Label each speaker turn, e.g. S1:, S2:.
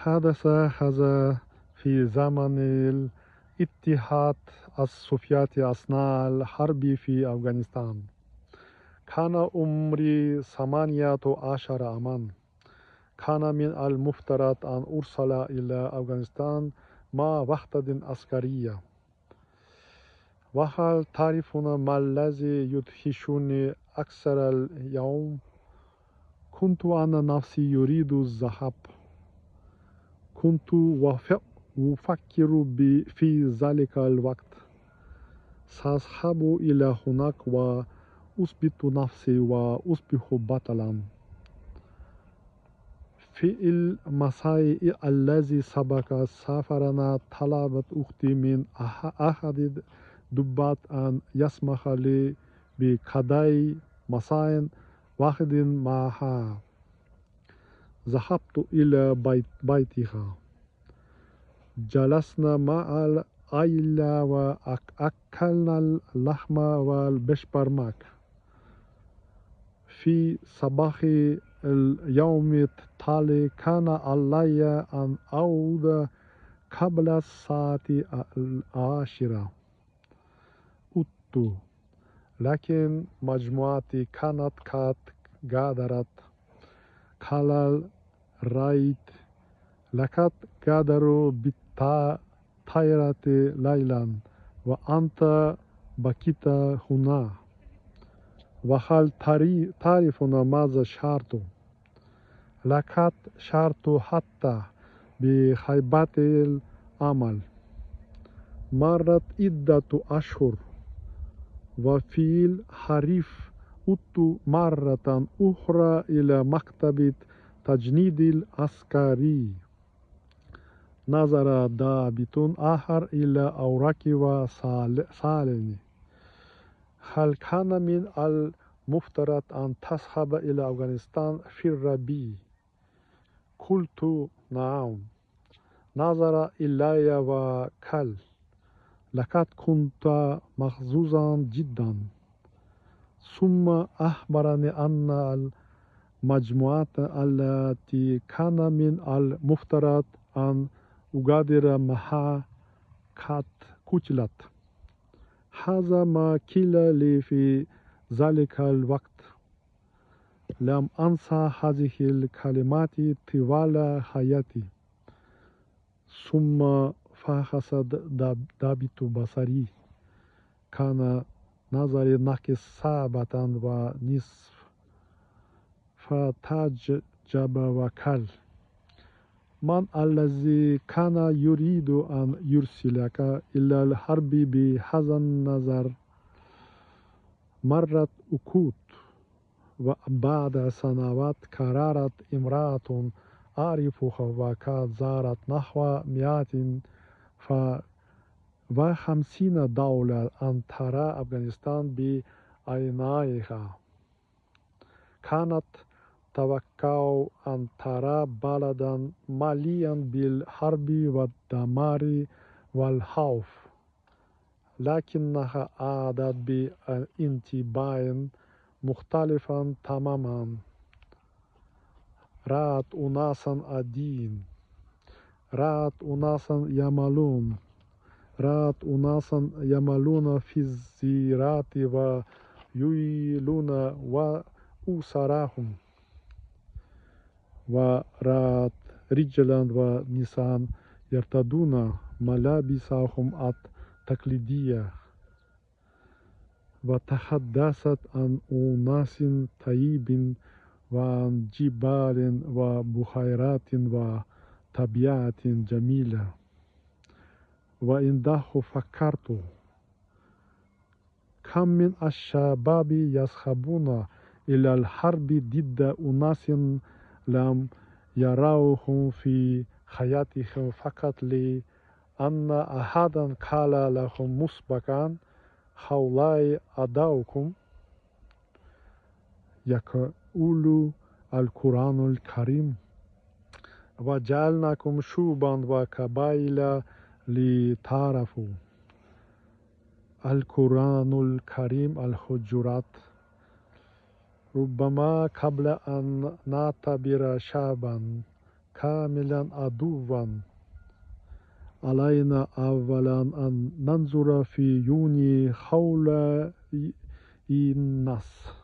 S1: حدث هذا في زمن الاتحاد السوفيتي أثناء الحرب في أفغانستان. كان عمري 18 عاما. كان من المفترض أن أرسل إلى أفغانستان مع وحدة عسكرية. وهل تعرفون ما الذي يدهشني أكثر اليوم؟ كنت أنا نفسي يريد الذهاب. كنت أفكر في ذلك الوقت سأذهب إلى هناك وأثبت نفسي وأصبح بطلا. في المساء الذي سبق سفرنا طلبت أختي من أحد الضباط أن يسمح لي بقضاء مساء واحد معها. ذهبت إلى بيتها. جلسنا مع العائلة وأكلنا اللحم والبشبرمك. في صباح اليوم التالي كان علي أن أعود قبل الساعة 10. عدت، لكن مجموعتي كانت قد غادرت. قال رأيت لقد غادروا بالطائرة ليلا وأنت بقيت هنا. وهل تعرفون ماذا شعرت؟ لقد شعرت حتى بخيبة الأمل. مرت عدة أشهر وفي الخريف عدت مرة أخرى إلى مكتب التجنيد العسكري. نظر ضابط آخر إلى أوراقي وسألني: هل كان من المفترض أن تذهب إلى أفغانستان في الربيع؟ قلت نعم. نظر إلي وقال: لقد كنت محظوظا جدا. ثم أخبرني أن المجموعة التي كان من المفترض أن أغادر معها قد قتلت. هذا ما قيل لي في ذلك الوقت. لم أنسى هذه الكلمات طوال حياتي. ثم فحص ضابط بصري. كان نظري ناقص ساعة ونصف. فتعجب وقال: من الذي كان يريد أن يرسلك إلى الحرب بهذا النظر؟ مرت عقود، وبعد سنوات قررت امرأة أعرفها وقد زارت نحو 150 دولة أن ترى أفغانستان بعينيها. كانت توقع أن ترى بلدا مليئا بالحرب والدمار والخوف، لكنها عادت بانتباه مختلفا تماما. رأت أناسا عاديين. رأت أناسا يعملون. رأت أناسا يعملون في الزراعة ويولون أسرهم. ورأت رجالا ونساء يرتدون ملابسهم التقليدية. وتحدثت عن أناس طيبين وعن جبال وبحيرات وطبيعة جميلة. وعنده فكرت: كم من الشباب يذهبون إلى الحرب ضد أناس لم يروهم في حياتهم فقط لأن أحدا قال لهم مسبقا: هؤلاء أعداؤكم. يقول القرآن الكريم: وجعلناكم شعوبا وقبائل لتعارفوا. القرآن الكريم الحجرات. ربما قبل أن نعتبر شعبا كاملا عدوا. علينا أولا أن ننظر في يوني حول الناس